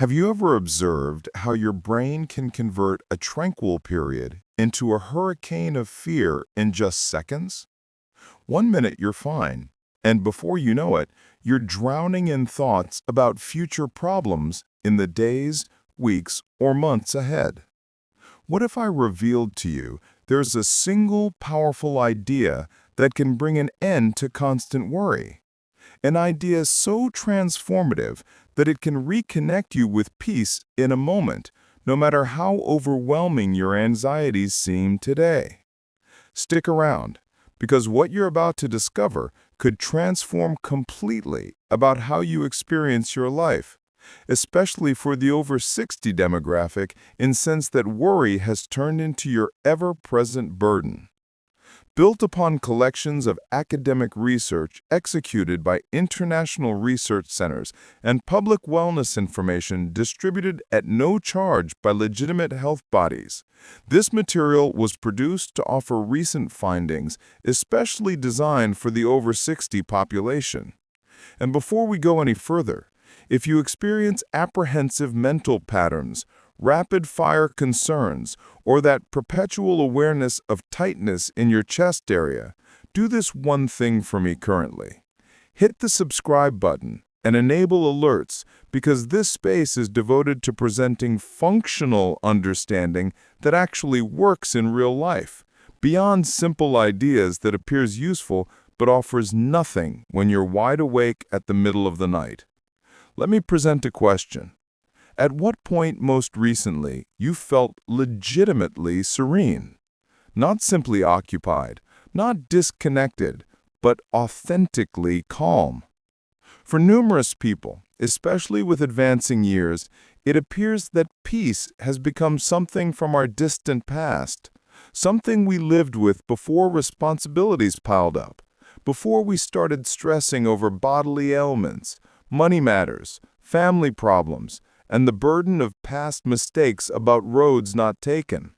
Have you ever observed how your brain can convert a tranquil period into a hurricane of fear in just seconds? One minute you're fine, and before you know it, you're drowning in thoughts about future problems in the days, weeks, or months ahead. What if I revealed to you there's a single powerful idea that can bring an end to constant worry? An idea so transformative that it can reconnect you with peace in a moment, no matter how overwhelming your anxieties seem today. Stick around, because what you're about to discover could transform completely about how you experience your life, especially for the over 60 demographic, in sense that worry has turned into your ever-present burden. Built upon collections of academic research executed by international research centers and public wellness information distributed at no charge by legitimate health bodies, this material was produced to offer recent findings, especially designed for the over 60 population. And before we go any further, if you experience apprehensive mental patterns, rapid-fire concerns, or that perpetual awareness of tightness in your chest area, do this one thing for me currently. Hit the subscribe button and enable alerts, because this space is devoted to presenting functional understanding that actually works in real life, beyond simple ideas that appears useful but offers nothing when you're wide awake at the middle of the night. Let me present a question. At what point most recently you felt legitimately serene? Not simply occupied, not disconnected, but authentically calm. For numerous people, especially with advancing years, it appears that peace has become something from our distant past, something we lived with before responsibilities piled up, before we started stressing over bodily ailments, money matters, family problems, and the burden of past mistakes about roads not taken.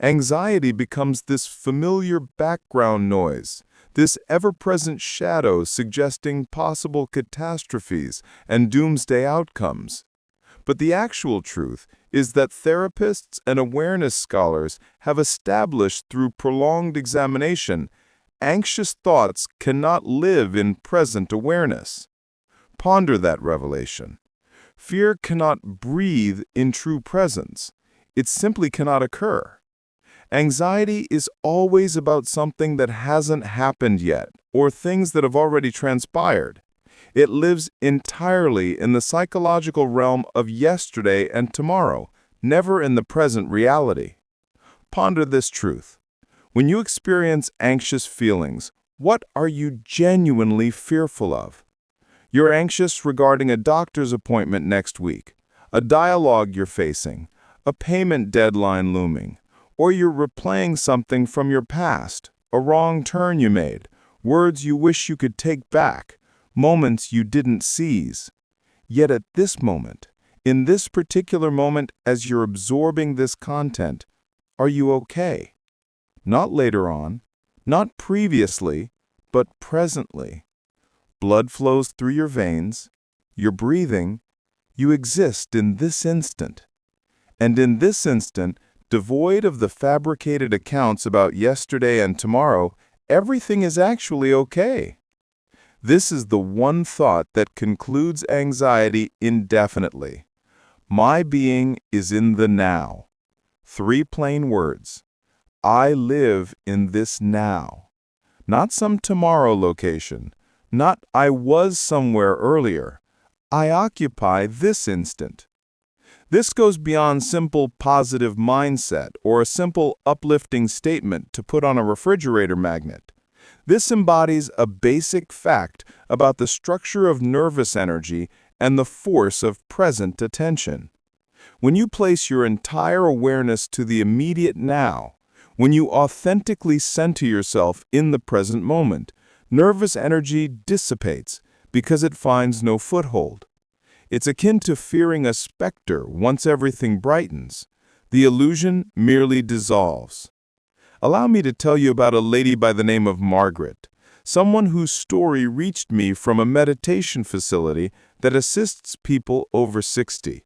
Anxiety becomes this familiar background noise, this ever-present shadow suggesting possible catastrophes and doomsday outcomes. But the actual truth is that therapists and awareness scholars have established through prolonged examination, anxious thoughts cannot live in present awareness. Ponder that revelation. Fear cannot breathe in true presence. It simply cannot occur. Anxiety is always about something that hasn't happened yet, or things that have already transpired. It lives entirely in the psychological realm of yesterday and tomorrow, never in the present reality. Ponder this truth. When you experience anxious feelings, what are you genuinely fearful of? You're anxious regarding a doctor's appointment next week, a dialogue you're facing, a payment deadline looming, or you're replaying something from your past, a wrong turn you made, words you wish you could take back, moments you didn't seize. Yet at this moment, in this particular moment as you're absorbing this content, are you okay? Not later on, not previously, but presently. Blood flows through your veins, you're breathing, you exist in this instant. And in this instant, devoid of the fabricated accounts about yesterday and tomorrow, everything is actually okay. This is the one thought that concludes anxiety indefinitely. My being is in the now. 3 plain words. I live in this now. Not some tomorrow location. Not I was somewhere earlier. I occupy this instant. This goes beyond simple positive mindset or a simple uplifting statement to put on a refrigerator magnet. This embodies a basic fact about the structure of nervous energy and the force of present attention. When you place your entire awareness to the immediate now, when you authentically center yourself in the present moment, nervous energy dissipates because it finds no foothold. It's akin to fearing a specter once everything brightens. The illusion merely dissolves. Allow me to tell you about a lady by the name of Margaret, someone whose story reached me from a meditation facility that assists people over 60.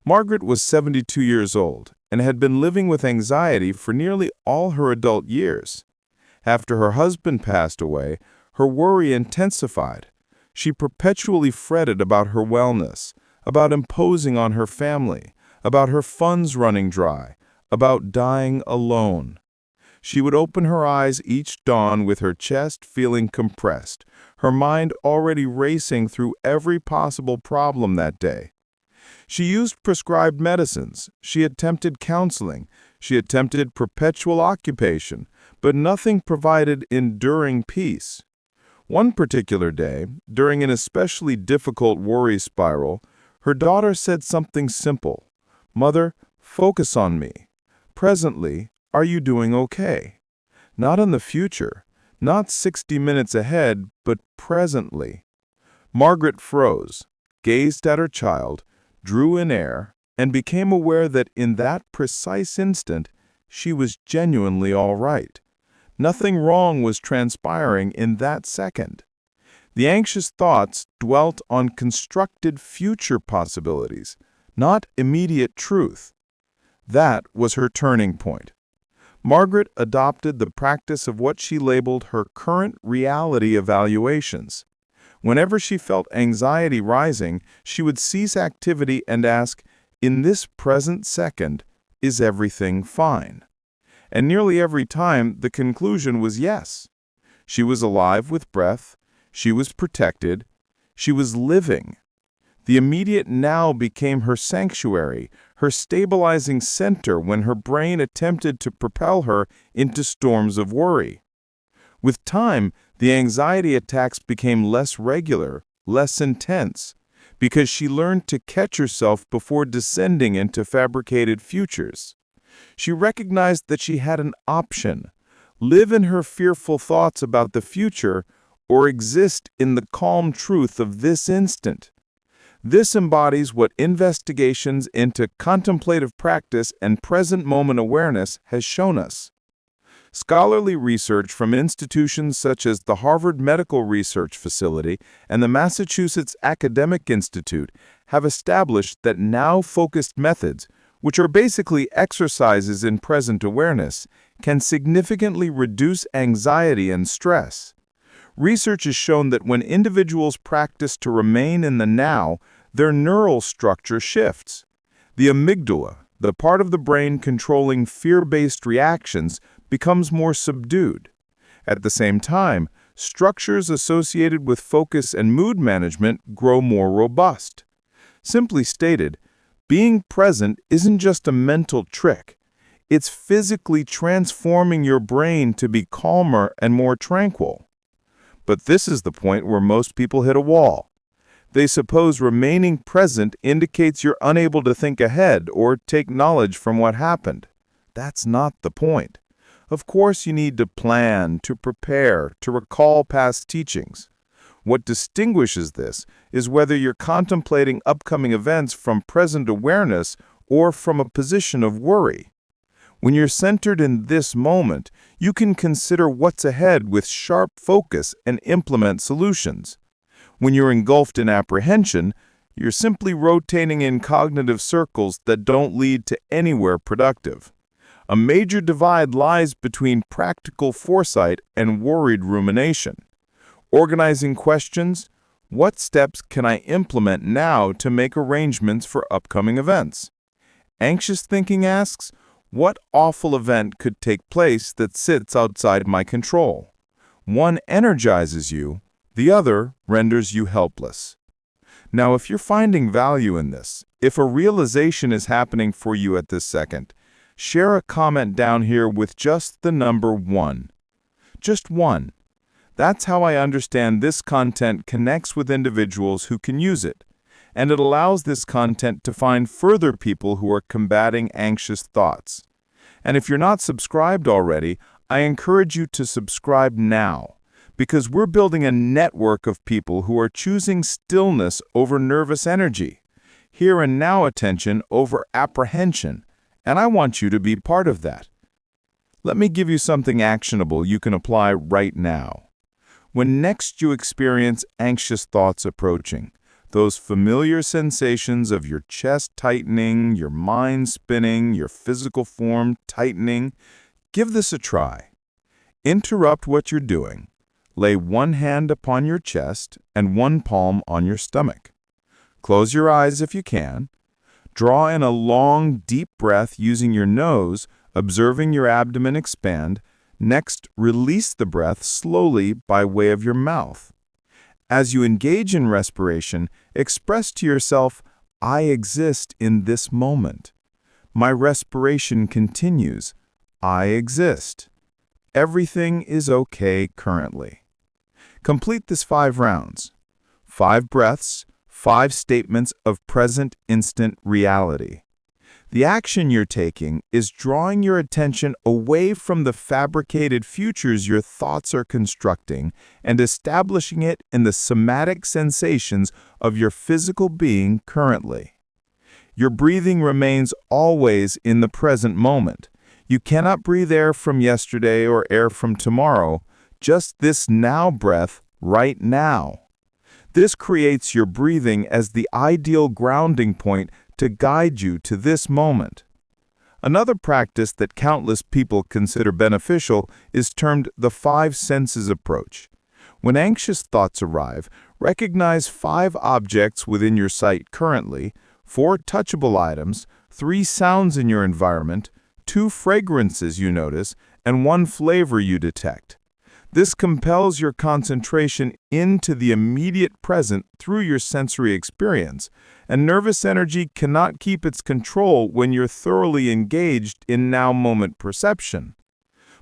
Margaret was 72 years old and had been living with anxiety for nearly all her adult years. After her husband passed away, her worry intensified. She perpetually fretted about her wellness, about imposing on her family, about her funds running dry, about dying alone. She would open her eyes each dawn with her chest feeling compressed, her mind already racing through every possible problem that day. She used prescribed medicines, she attempted counseling, she attempted perpetual occupation, but nothing provided enduring peace. One particular day, during an especially difficult worry spiral, her daughter said something simple. "Mother, focus on me. Presently, are you doing okay? Not in the future, not 60 minutes ahead, but presently." Margaret froze, gazed at her child, drew in air, and became aware that in that precise instant, she was genuinely all right. Nothing wrong was transpiring in that second. The anxious thoughts dwelt on constructed future possibilities, not immediate truth. That was her turning point. Margaret adopted the practice of what she labeled her current reality evaluations. Whenever she felt anxiety rising, she would cease activity and ask, "In this present second, is everything fine?" And nearly every time, the conclusion was yes. She was alive with breath, she was protected, she was living. The immediate now became her sanctuary, her stabilizing center when her brain attempted to propel her into storms of worry. With time, the anxiety attacks became less regular, less intense, because she learned to catch herself before descending into fabricated futures. She recognized that she had an option: live in her fearful thoughts about the future or exist in the calm truth of this instant. This embodies what investigations into contemplative practice and present moment awareness has shown us. Scholarly research from institutions such as the Harvard Medical Research Facility and the Massachusetts Academic Institute have established that now-focused methods, which are basically exercises in present awareness, can significantly reduce anxiety and stress. Research has shown that when individuals practice to remain in the now, their neural structure shifts. The amygdala, the part of the brain controlling fear-based reactions, becomes more subdued. At the same time, structures associated with focus and mood management grow more robust. Simply stated, being present isn't just a mental trick. It's physically transforming your brain to be calmer and more tranquil. But this is the point where most people hit a wall. They suppose remaining present indicates you're unable to think ahead or take knowledge from what happened. That's not the point. Of course, you need to plan, to prepare, to recall past teachings. What distinguishes this is whether you're contemplating upcoming events from present awareness or from a position of worry. When you're centered in this moment, you can consider what's ahead with sharp focus and implement solutions. When you're engulfed in apprehension, you're simply rotating in cognitive circles that don't lead to anywhere productive. A major divide lies between practical foresight and worried rumination. Organizing questions: what steps can I implement now to make arrangements for upcoming events? Anxious thinking asks, what awful event could take place that sits outside my control? One energizes you, the other renders you helpless. Now, if you're finding value in this, if a realization is happening for you at this second, share a comment down here with just the number 1. Just 1. That's how I understand this content connects with individuals who can use it, and it allows this content to find further people who are combating anxious thoughts. And if you're not subscribed already, I encourage you to subscribe now, because we're building a network of people who are choosing stillness over nervous energy, here and now attention over apprehension, and I want you to be part of that. Let me give you something actionable you can apply right now. When next you experience anxious thoughts approaching, those familiar sensations of your chest tightening, your mind spinning, your physical form tightening. Give this a try. Interrupt what you're doing. Lay one hand upon your chest and one palm on your stomach. Close your eyes if you can. Draw in a long, deep breath using your nose, observing your abdomen expand. Next, release the breath slowly by way of your mouth. As you engage in respiration, express to yourself, "I exist in this moment." My respiration continues. I exist. Everything is okay currently. Complete this 5 rounds. 5 breaths, 5 statements of present instant reality. The action you're taking is drawing your attention away from the fabricated futures your thoughts are constructing and establishing it in the somatic sensations of your physical being currently. Your breathing remains always in the present moment. You cannot breathe air from yesterday or air from tomorrow, just this now breath right now. This creates your breathing as the ideal grounding point to guide you to this moment. Another practice that countless people consider beneficial is termed the 5 senses approach. When anxious thoughts arrive, recognize 5 objects within your sight currently, 4 touchable items, 3 sounds in your environment, 2 fragrances you notice, and 1 flavor you detect. This compels your concentration into the immediate present through your sensory experience, and nervous energy cannot keep its control when you're thoroughly engaged in now-moment perception.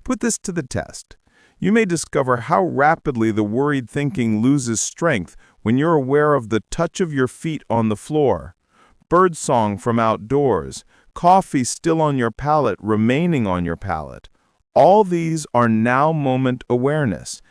Put this to the test. You may discover how rapidly the worried thinking loses strength when you're aware of the touch of your feet on the floor, birdsong from outdoors, coffee still on your palate remaining on your palate. All these are now-moment awareness,